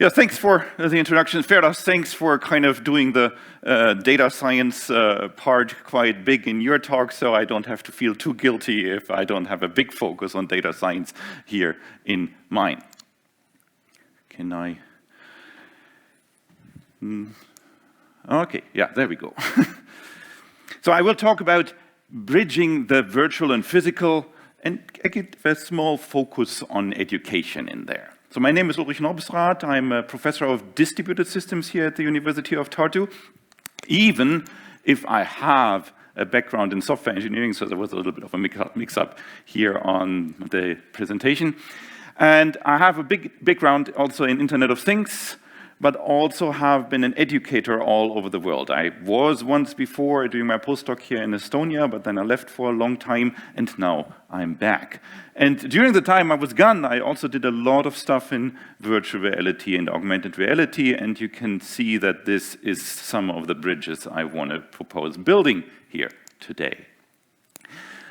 Yeah, thanks for the introduction. Ferdas, thanks for kind of doing the data science part quite big in your talk, so I don't have to feel too guilty if I don't have a big focus on data science here in mine. Can I? Okay, yeah, there we go. So I will talk about bridging the virtual and physical, and I get a small focus on education in there. So my name is Ulrich Norbisrath. I'm a professor of distributed systems here at the University of Tartu, even if I have a background in software engineering, so there was a little bit of a mix-up here on the presentation. And I have a big background also in Internet of Things, but also have been an educator all over the world. I was once before doing my postdoc here in Estonia, but then I left for a long time, and now I'm back. And during the time I was gone, I also did a lot of stuff in virtual reality and augmented reality, and you can see that this is some of the bridges I want to propose building here today.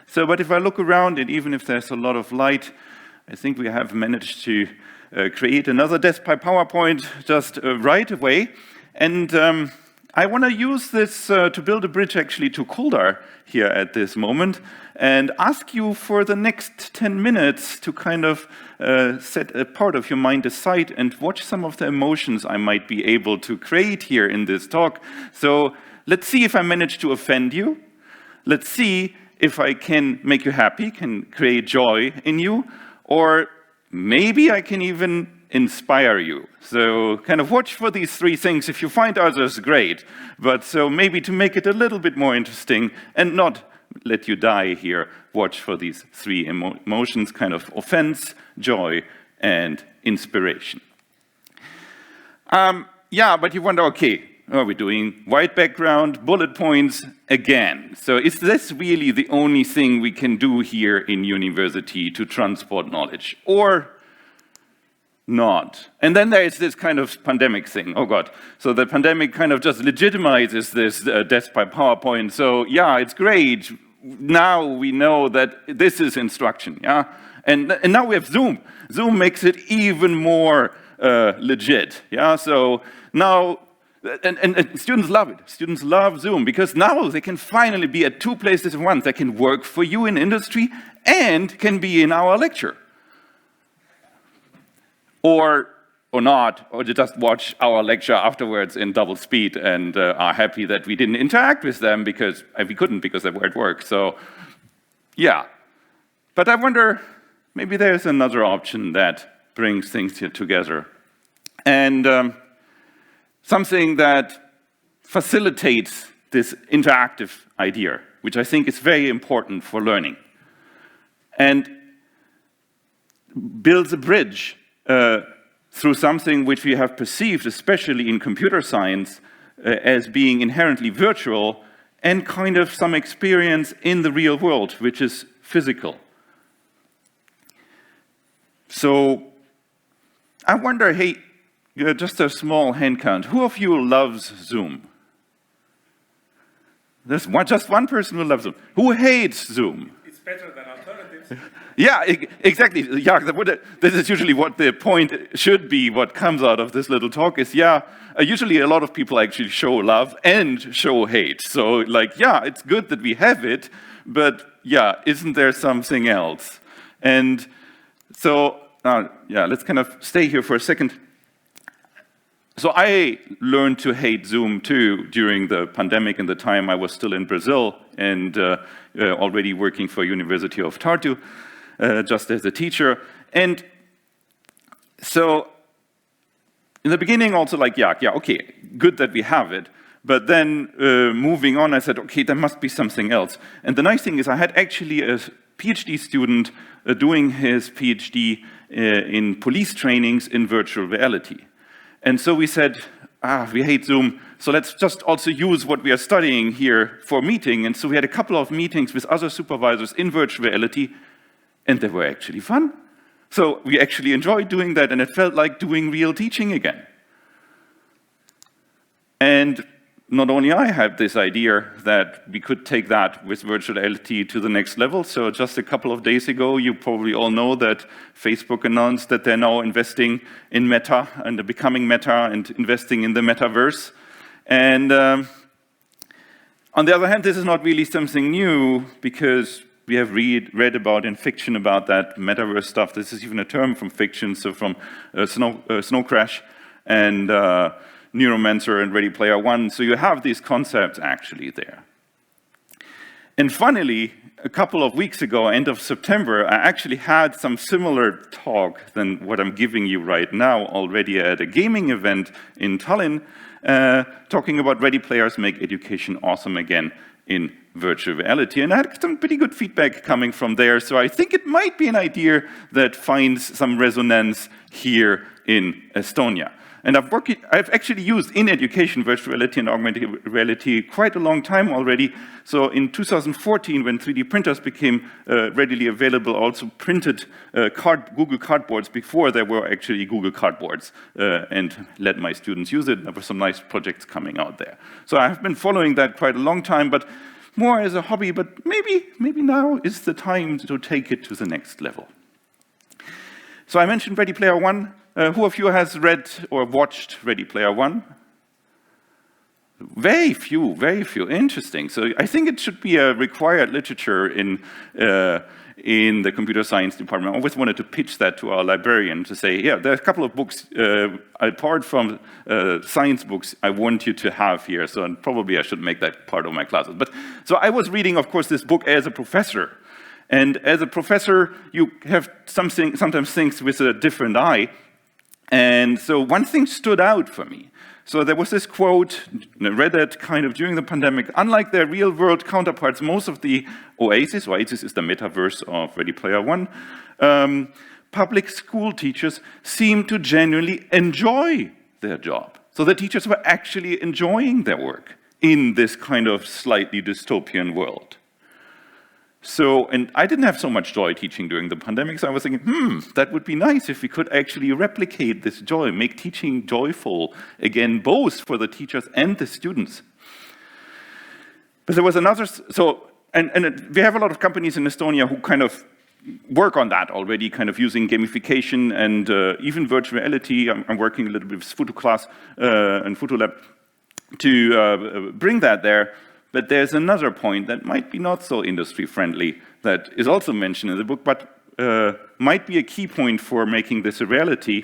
So, but if I look around, and even if there's a lot of light, I think we have managed to create another desk by PowerPoint just right away. And I want to use this to build a bridge actually to Kuldar here at this moment and ask you for the next 10 minutes to kind of set a part of your mind aside and watch some of the emotions I might be able to create here in this talk. So let's see if I manage to offend you. Let's see if I can make you happy, can create joy in you, or maybe I can even inspire you. So kind of watch for these three things. If you find others, great. But so maybe to make it a little bit more interesting and not let you die here, watch for these three emotions, kind of offense, joy, and inspiration. Yeah, but you wonder, okay, are we doing white background, bullet points again? So is this really the only thing we can do here in university to transport knowledge? Or not? And then there is this kind of pandemic thing. Oh God. So the pandemic kind of just legitimizes this death by PowerPoint. So yeah, it's great. Now we know that this is instruction. Yeah. And now we have Zoom. Zoom makes it even more legit. Yeah. So now, and students love it. Students love Zoom because now they can finally be at two places at once. They can work for you in industry and can be in our lecture. Or not, or just watch our lecture afterwards in double speed and are happy that we didn't interact with them because we couldn't because they were at work. So, yeah. But I wonder, maybe there's another option that brings things here together. And something that facilitates this interactive idea, which I think is very important for learning, and builds a bridge through something which we have perceived, especially in computer science, as being inherently virtual and kind of some experience in the real world, which is physical. So I wonder, hey, just a small hand count. Who of you loves Zoom? There's just one person who loves Zoom. Who hates Zoom? It's better than alternatives. Yeah, exactly. Yeah, this is usually what the point should be. What comes out of this little talk is, yeah, usually a lot of people actually show love and show hate. So, like, yeah, it's good that we have it, but yeah, isn't there something else? And so, yeah, let's kind of stay here for a second. So I learned to hate Zoom too during the pandemic and the time I was still in Brazil and already working for University of Tartu just as a teacher. And so in the beginning also like, yeah, okay, good that we have it. But then moving on, I said, okay, there must be something else. And the nice thing is I had actually a PhD student doing his PhD in police trainings in virtual reality. And so we said, we hate Zoom, so let's just also use what we are studying here for meeting. And so we had a couple of meetings with other supervisors in virtual reality, and they were actually fun. So we actually enjoyed doing that, and it felt like doing real teaching again. And not only I had this idea that we could take that with virtual reality to the next level. So just a couple of days ago, you probably all know that Facebook announced that they're now investing in Meta and becoming Meta and investing in the metaverse. And on the other hand, this is not really something new because we have read about in fiction about that metaverse stuff. This is even a term from fiction, so from Snow Crash and Neuromancer and Ready Player One. So you have these concepts actually there. And finally, a couple of weeks ago, end of September, I actually had some similar talk than what I'm giving you right now already at a gaming event in Tallinn, talking about Ready Players Make Education Awesome Again in virtual reality. And I had some pretty good feedback coming from there, so I think it might be an idea that finds some resonance here in Estonia. And I've actually used in education virtual reality and augmented reality quite a long time already. So in 2014, when 3D printers became readily available, I also printed Google Cardboards before there were actually Google Cardboards and let my students use it. There were some nice projects coming out there. So I have been following that quite a long time, but more as a hobby, but maybe now is the time to take it to the next level. So I mentioned Ready Player One. Who of you has read or watched Ready Player One? Very few, very few. Interesting. So I think it should be a required literature in the computer science department. I always wanted to pitch that to our librarian to say, yeah, there are a couple of books, apart from science books, I want you to have here. So probably I should make that part of my classes. But so I was reading, of course, this book as a professor. And as a professor, you have sometimes things with a different eye. And so one thing stood out for me. So there was this quote, I read it kind of during the pandemic, unlike their real-world counterparts, most of the Oasis is the metaverse of Ready Player One, public school teachers seem to genuinely enjoy their job. So the teachers were actually enjoying their work in this kind of slightly dystopian world. So, and I didn't have so much joy teaching during the pandemic, so I was thinking, that would be nice if we could actually replicate this joy, make teaching joyful again, both for the teachers and the students. But there was another, and we have a lot of companies in Estonia who kind of work on that already, kind of using gamification and even virtual reality. I'm working a little bit with PhotoClass and PhotoLab to bring that there. But there's another point that might be not so industry-friendly that is also mentioned in the book, but might be a key point for making this a reality.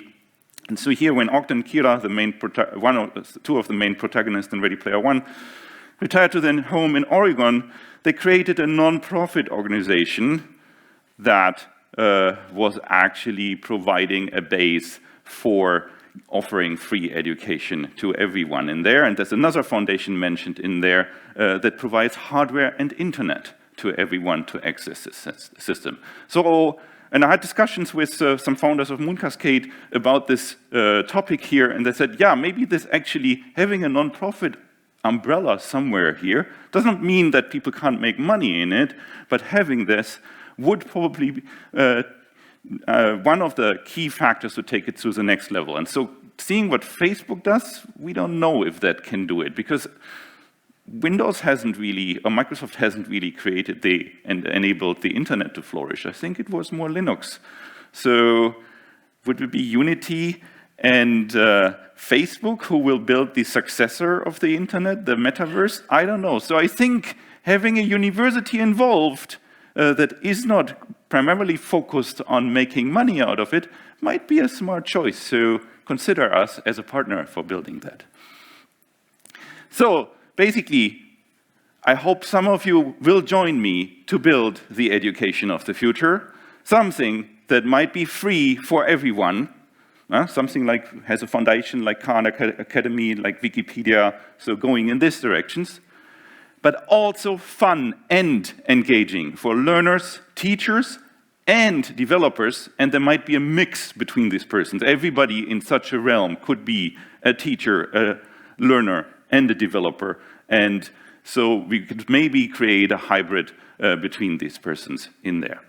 And so here, when Ogden and Kira, two of the main protagonists in Ready Player One, retired to their home in Oregon, they created a non-profit organization that was actually providing a base for offering free education to everyone in there. And there's another foundation mentioned in there that provides hardware and internet to everyone to access this system. So, and I had discussions with some founders of Moon Cascade about this topic here, and they said, yeah, maybe this actually having a non-profit umbrella somewhere here doesn't mean that people can't make money in it, but having this would probably be one of the key factors to take it to the next level. And so seeing what Facebook does, we don't know if that can do it, because Windows hasn't really, or Microsoft hasn't really created and enabled the internet to flourish. I think it was more Linux. So would it be Unity and Facebook who will build the successor of the internet, the metaverse? I don't know. So I think having a university involved that is not primarily focused on making money out of it might be a smart choice. So consider us as a partner for building that. So basically, I hope some of you will join me to build the education of the future, something that might be free for everyone, something like has a foundation like Khan Academy, like Wikipedia, so going in these directions, but also fun and engaging for learners, teachers, and developers, and there might be a mix between these persons. Everybody in such a realm could be a teacher, a learner, and a developer, and so we could maybe create a hybrid between these persons in there.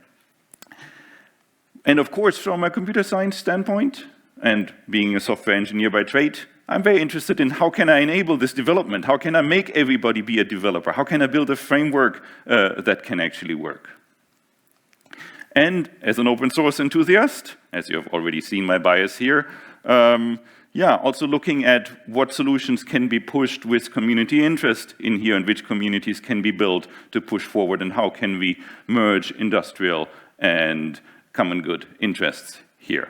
And of course, from a computer science standpoint, and being a software engineer by trade, I'm very interested in how can I enable this development? How can I make everybody be a developer? How can I build a framework that can actually work? And as an open source enthusiast, as you have already seen my bias here, also looking at what solutions can be pushed with community interest in here and which communities can be built to push forward and how can we merge industrial and common good interests here.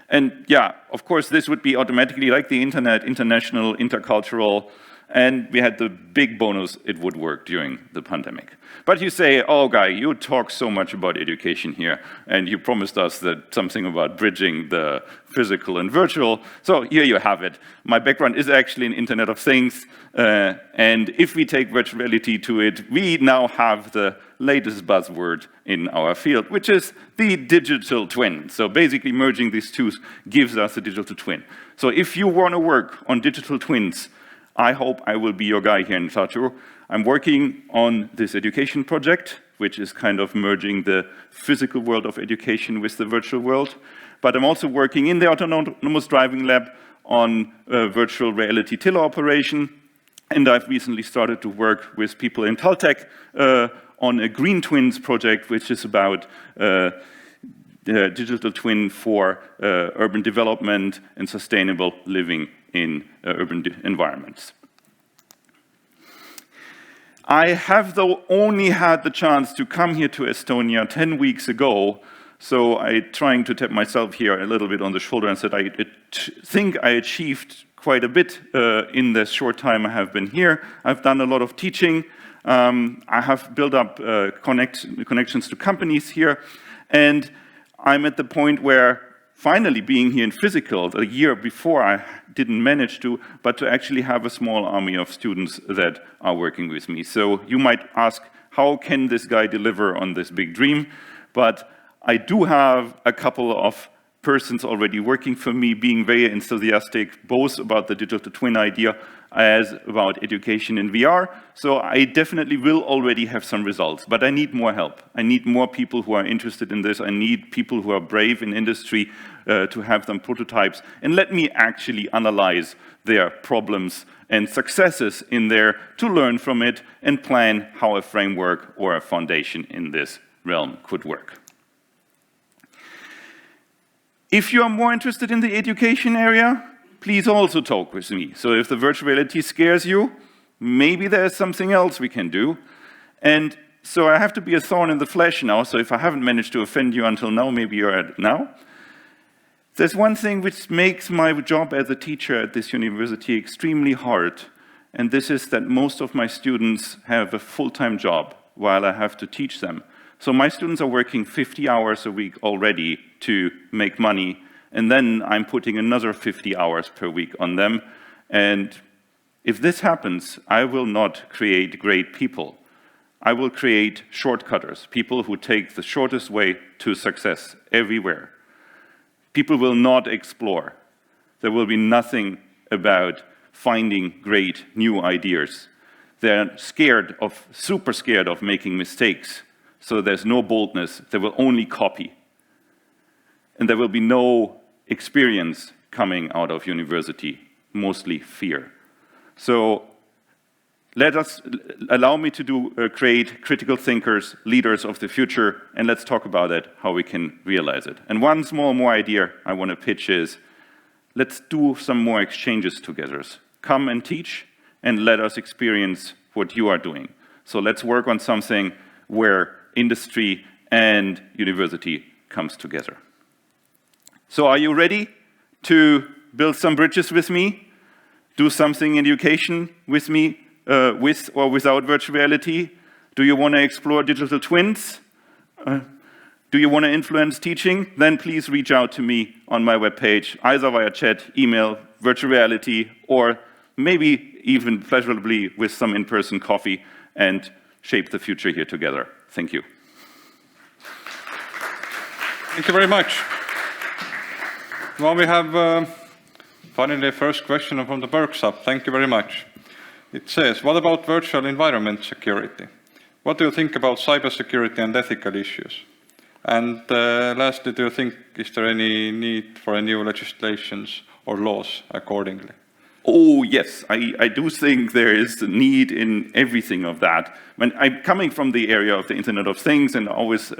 And yeah, of course, this would be automatically like the internet, international, intercultural, and we had the big bonus, it would work during the pandemic. But you say, oh, Guy, you talk so much about education here, and you promised us that something about bridging the physical and virtual. So here you have it. My background is actually in Internet of Things, and if we take virtual reality to it, we now have the latest buzzword in our field, which is the digital twin. So basically merging these two gives us a digital twin. So if you want to work on digital twins, I hope I will be your guy here in Tartu. I'm working on this education project, which is kind of merging the physical world of education with the virtual world. But I'm also working in the autonomous driving lab on virtual reality teleoperation. And I've recently started to work with people in TalTech on a green twins project, which is about digital twin for urban development and sustainable living in urban environments. I have, though, only had the chance to come here to Estonia 10 weeks ago, so I'm trying to tap myself here a little bit on the shoulder and said I think I achieved quite a bit in the short time I have been here. I've done a lot of teaching. I have built up connections to companies here, and I'm at the point where finally being here in physical, a year before I didn't manage to, but to actually have a small army of students that are working with me. So you might ask, how can this guy deliver on this big dream? But I do have a couple of persons already working for me, being very enthusiastic, both about the digital twin idea as about education in VR. So I definitely will already have some results, but I need more help. I need more people who are interested in this. I need people who are brave in industry to have them prototypes. And let me actually analyze their problems and successes in there to learn from it and plan how a framework or a foundation in this realm could work. If you are more interested in the education area, please also talk with me. So if the virtual reality scares you, maybe there's something else we can do. And so I have to be a thorn in the flesh now, so if I haven't managed to offend you until now, maybe you're at it now. There's one thing which makes my job as a teacher at this university extremely hard, and this is that most of my students have a full-time job while I have to teach them. So my students are working 50 hours a week already to make money, and then I'm putting another 50 hours per week on them. And if this happens, I will not create great people. I will create shortcutters, people who take the shortest way to success everywhere. People will not explore. There will be nothing about finding great new ideas. They're super scared of making mistakes. So there's no boldness, they will only copy. And there will be no experience coming out of university, mostly fear. So allow me to create critical thinkers, leaders of the future, and let's talk about it, how we can realize it. And one small more idea I want to pitch is, let's do some more exchanges together. Come and teach, and let us experience what you are doing. So let's work on something where industry and university comes together. So are you ready to build some bridges with me? Do something in education with me, with or without virtual reality? Do you want to explore digital twins? Do you want to influence teaching? Then please reach out to me on my webpage, either via chat, email, virtual reality, or maybe even pleasurably with some in-person coffee, and shape the future here together. Thank you. Thank you very much. Well, we have finally a first question from the workshop. Thank you very much. It says, what about virtual environment security? What do you think about cybersecurity and ethical issues? And lastly, do you think, is there any need for a new legislations or laws accordingly? Oh, yes, I do think there is a need in everything of that. When I'm coming from the area of the Internet of Things and always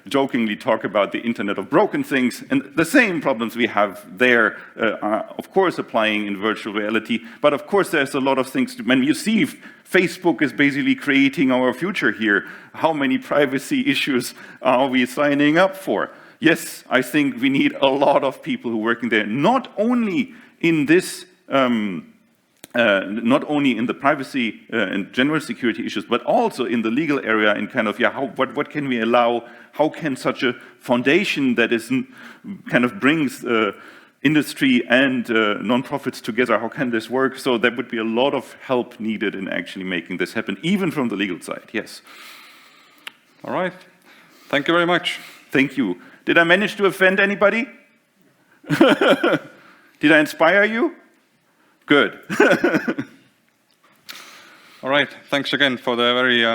jokingly talk about the Internet of broken things, and the same problems we have there are, of course, applying in virtual reality. But of course, there's a lot of things. When you see Facebook is basically creating our future here, how many privacy issues are we signing up for? Yes, I think we need a lot of people who are working there, not only in this not only in the privacy and general security issues, but also in the legal area and kind of, what can we allow? How can such a foundation that is kind of brings industry and non-profits together, how can this work? So there would be a lot of help needed in actually making this happen, even from the legal side, yes. All right. Thank you very much. Thank you. Did I manage to offend anybody? Did I inspire you? Good. All right. Thanks again for the very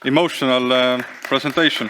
emotional presentation.